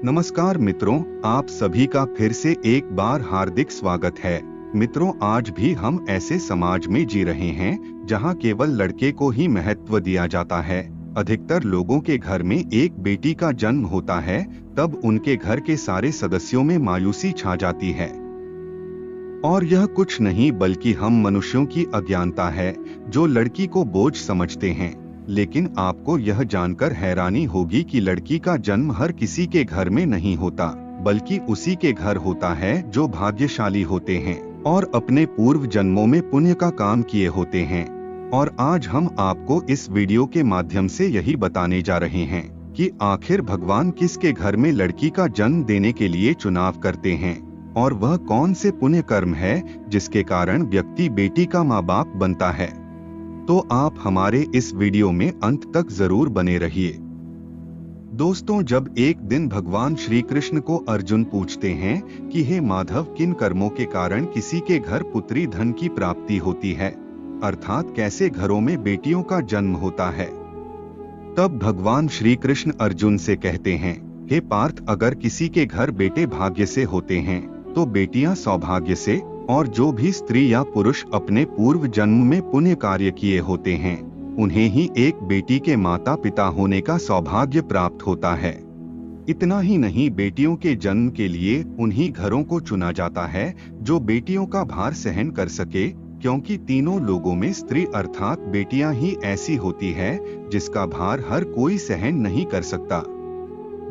नमस्कार मित्रों, आप सभी का फिर से एक बार हार्दिक स्वागत है। मित्रों, आज भी हम ऐसे समाज में जी रहे हैं जहां केवल लड़के को ही महत्व दिया जाता है। अधिकतर लोगों के घर में एक बेटी का जन्म होता है, तब उनके घर के सारे सदस्यों में मायूसी छा जाती है। और यह कुछ नहीं बल्कि हम मनुष्यों की अज्ञानता है जो लड़की को बोझ समझते हैं। लेकिन आपको यह जानकर हैरानी होगी कि लड़की का जन्म हर किसी के घर में नहीं होता, बल्कि उसी के घर होता है जो भाग्यशाली होते हैं और अपने पूर्व जन्मों में पुण्य का काम किए होते हैं। और आज हम आपको इस वीडियो के माध्यम से यही बताने जा रहे हैं कि आखिर भगवान किसके घर में लड़की का जन्म देने के लिए चुनाव करते हैं और वह कौन से पुण्य कर्म है जिसके कारण व्यक्ति बेटी का माँ बाप बनता है। तो आप हमारे इस वीडियो में अंत तक जरूर बने रहिए। दोस्तों, जब एक दिन भगवान श्री कृष्ण को अर्जुन पूछते हैं कि हे माधव, किन कर्मों के कारण किसी के घर पुत्री धन की प्राप्ति होती है, अर्थात कैसे घरों में बेटियों का जन्म होता है, तब भगवान श्री कृष्ण अर्जुन से कहते हैं, हे पार्थ, अगर किसी के घर बेटे भाग्य से होते हैं तो बेटियां सौभाग्य से, और जो भी स्त्री या पुरुष अपने पूर्व जन्म में पुण्य कार्य किए होते हैं उन्हें ही एक बेटी के माता पिता होने का सौभाग्य प्राप्त होता है। इतना ही नहीं, बेटियों के जन्म के लिए उन्हीं घरों को चुना जाता है जो बेटियों का भार सहन कर सके, क्योंकि तीनों लोगों में स्त्री अर्थात बेटियां ही ऐसी होती है जिसका भार हर कोई सहन नहीं कर सकता।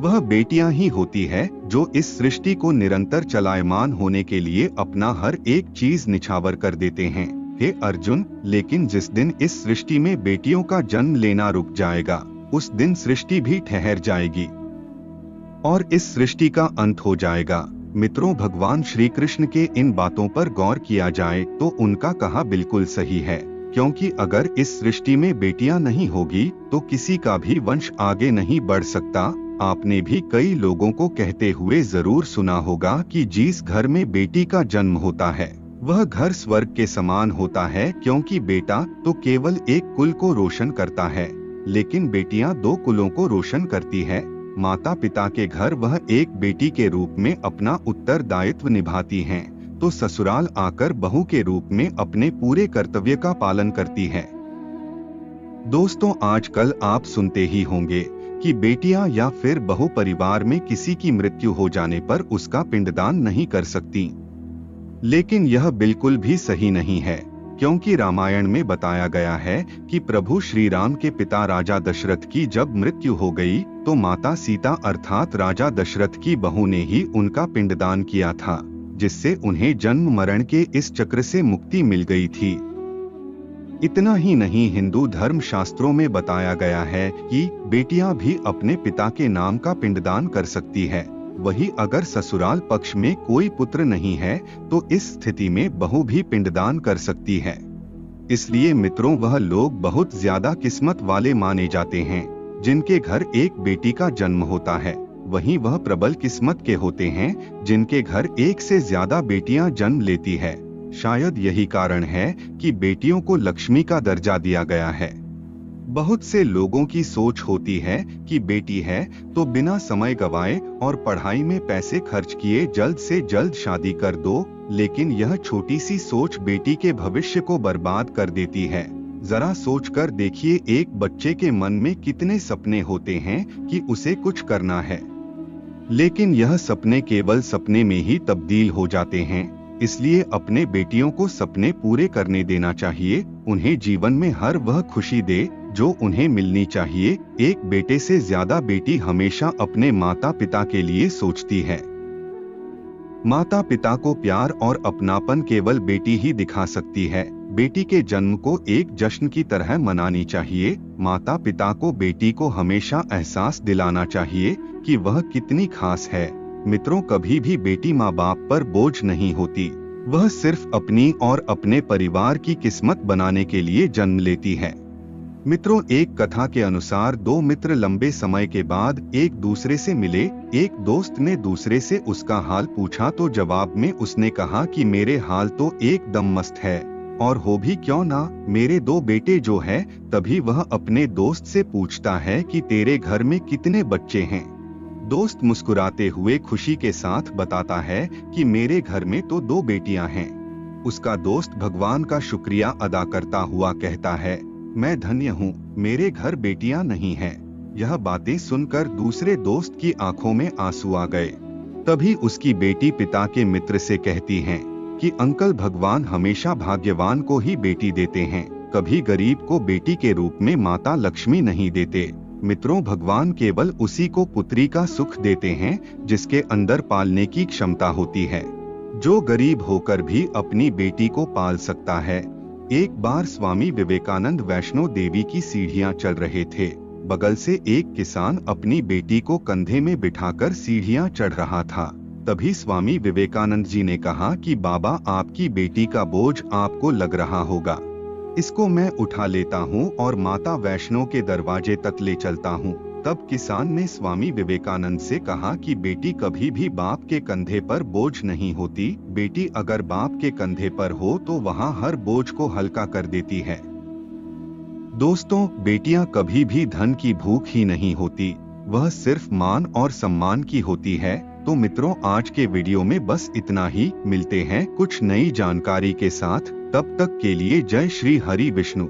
वह बेटियां ही होती है जो इस सृष्टि को निरंतर चलायमान होने के लिए अपना हर एक चीज निछावर कर देते हैं। हे अर्जुन, लेकिन जिस दिन इस सृष्टि में बेटियों का जन्म लेना रुक जाएगा, उस दिन सृष्टि भी ठहर जाएगी और इस सृष्टि का अंत हो जाएगा। मित्रों, भगवान श्री कृष्ण के इन बातों पर गौर किया जाए तो उनका कहा बिल्कुल सही है, क्योंकि अगर इस सृष्टि में बेटियां नहीं होगी तो किसी का भी वंश आगे नहीं बढ़ सकता। आपने भी कई लोगों को कहते हुए जरूर सुना होगा कि जिस घर में बेटी का जन्म होता है वह घर स्वर्ग के समान होता है, क्योंकि बेटा तो केवल एक कुल को रोशन करता है, लेकिन बेटियां दो कुलों को रोशन करती है। माता पिता के घर वह एक बेटी के रूप में अपना उत्तरदायित्व निभाती हैं, तो ससुराल आकर बहू के रूप में अपने पूरे कर्तव्य का पालन करती है। दोस्तों, आजकल आप सुनते ही होंगे कि बेटियां या फिर बहू परिवार में किसी की मृत्यु हो जाने पर उसका पिंडदान नहीं कर सकती। लेकिन यह बिल्कुल भी सही नहीं है, क्योंकि रामायण में बताया गया है कि प्रभु श्री राम के पिता राजा दशरथ की जब मृत्यु हो गई तो माता सीता अर्थात राजा दशरथ की बहू ने ही उनका पिंडदान किया था, जिससे उन्हें जन्म मरण के इस चक्र से मुक्ति मिल गई थी। इतना ही नहीं, हिंदू धर्म शास्त्रों में बताया गया है कि बेटियां भी अपने पिता के नाम का पिंडदान कर सकती है। वही अगर ससुराल पक्ष में कोई पुत्र नहीं है तो इस स्थिति में बहू भी पिंडदान कर सकती है। इसलिए मित्रों, वह लोग बहुत ज्यादा किस्मत वाले माने जाते हैं जिनके घर एक बेटी का जन्म होता है। वहीं वह प्रबल किस्मत के होते हैं जिनके घर एक से ज्यादा बेटियां जन्म लेती है। शायद यही कारण है कि बेटियों को लक्ष्मी का दर्जा दिया गया है। बहुत से लोगों की सोच होती है कि बेटी है तो बिना समय गवाए और पढ़ाई में पैसे खर्च किए जल्द से जल्द शादी कर दो, लेकिन यह छोटी सी सोच बेटी के भविष्य को बर्बाद कर देती है। जरा सोचकर देखिए, एक बच्चे के मन में कितने सपने होते हैं कि उसे कुछ करना है, लेकिन यह सपने केवल सपने में ही तब्दील हो जाते हैं। इसलिए अपने बेटियों को सपने पूरे करने देना चाहिए, उन्हें जीवन में हर वह खुशी दे जो उन्हें मिलनी चाहिए। एक बेटे से ज्यादा बेटी हमेशा अपने माता पिता के लिए सोचती है। माता पिता को प्यार और अपनापन केवल बेटी ही दिखा सकती है। बेटी के जन्म को एक जश्न की तरह मनानी चाहिए। माता पिता को बेटी को हमेशा एहसास दिलाना चाहिए कि वह कितनी खास है। मित्रों, कभी भी बेटी माँ बाप पर बोझ नहीं होती, वह सिर्फ अपनी और अपने परिवार की किस्मत बनाने के लिए जन्म लेती है। मित्रों, एक कथा के अनुसार दो मित्र लंबे समय के बाद एक दूसरे से मिले। एक दोस्त ने दूसरे से उसका हाल पूछा तो जवाब में उसने कहा कि मेरे हाल तो एकदम मस्त है, और हो भी क्यों ना, मेरे दो बेटे जो है। तभी वह अपने दोस्त से पूछता है कि तेरे घर में कितने बच्चे हैं। दोस्त मुस्कुराते हुए खुशी के साथ बताता है कि मेरे घर में तो 2 बेटियां हैं। उसका दोस्त भगवान का शुक्रिया अदा करता हुआ कहता है, मैं धन्य हूँ, मेरे घर बेटियां नहीं हैं। यह बातें सुनकर दूसरे दोस्त की आंखों में आंसू आ गए। तभी उसकी बेटी पिता के मित्र से कहती हैं कि अंकल, भगवान हमेशा भाग्यवान को ही बेटी देते हैं, कभी गरीब को बेटी के रूप में माता लक्ष्मी नहीं देते। मित्रों, भगवान केवल उसी को पुत्री का सुख देते हैं जिसके अंदर पालने की क्षमता होती है, जो गरीब होकर भी अपनी बेटी को पाल सकता है। एक बार स्वामी विवेकानंद वैष्णो देवी की सीढ़ियां चल रहे थे। बगल से एक किसान अपनी बेटी को कंधे में बिठाकर सीढ़ियां चढ़ रहा था। तभी स्वामी विवेकानंद जी ने कहा कि बाबा, आपकी बेटी का बोझ आपको लग रहा होगा, इसको मैं उठा लेता हूँ और माता वैष्णो के दरवाजे तक ले चलता हूँ। तब किसान ने स्वामी विवेकानंद से कहा कि बेटी कभी भी बाप के कंधे पर बोझ नहीं होती, बेटी अगर बाप के कंधे पर हो तो वहाँ हर बोझ को हल्का कर देती है। दोस्तों, बेटियां कभी भी धन की भूख ही नहीं होती, वह सिर्फ मान और सम्मान की होती है। तो मित्रों, आज के वीडियो में बस इतना ही। मिलते हैं कुछ नई जानकारी के साथ, तब तक के लिए जय श्री हरि विष्णु।